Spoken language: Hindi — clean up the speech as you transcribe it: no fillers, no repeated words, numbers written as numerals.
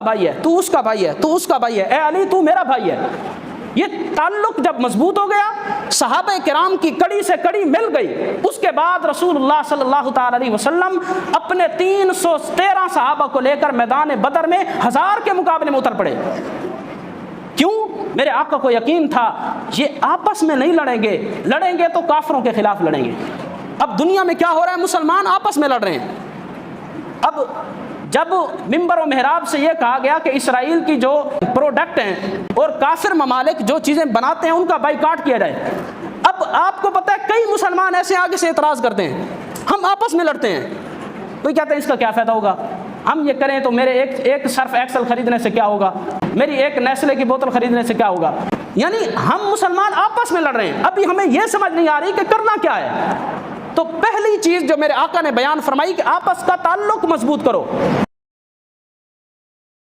भाई है, तू उसका भाई है, तू उसका भाई है, ए अली तू मेरा भाई है। ये ताल्लुक जब मजबूत हो गया, सहाबा किराम की कड़ी से कड़ी मिल गई, उसके बाद रसूलुल्लाह सल्लल्लाहु ताला अलैहि वसल्लम अपने 313 सहाबा को लेकर मैदान बदर में 1000 के मुकाबले में उतर पड़े। क्यों? मेरे आका को यकीन था ये आपस में नहीं लड़ेंगे, लड़ेंगे तो काफिरों के खिलाफ लड़ेंगे। अब दुनिया में क्या हो रहा है, मुसलमान आपस में लड़ रहे हैं। अब जब मिंबर और मेहराब से ये कहा गया कि इसराइल की जो प्रोडक्ट हैं और काफिर ममालिक जो चीज़ें बनाते हैं उनका बाइकाट किया जाए, अब आपको पता है कई मुसलमान ऐसे आगे से एतराज़ करते हैं, हम आपस में लड़ते हैं। कोई कहते हैं इसका क्या फ़ायदा होगा, हम ये करें तो मेरे एक सर्फ एक्सल खरीदने से क्या होगा, मेरी एक नेस्ले की बोतल खरीदने से क्या होगा। यानी हम मुसलमान आपस में लड़ रहे हैं। अभी हमें यह समझ नहीं आ रही कि करना क्या है। तो पहली चीज़ जो मेरे आका ने बयान फरमाई कि आपस का ताल्लुक मजबूत करो।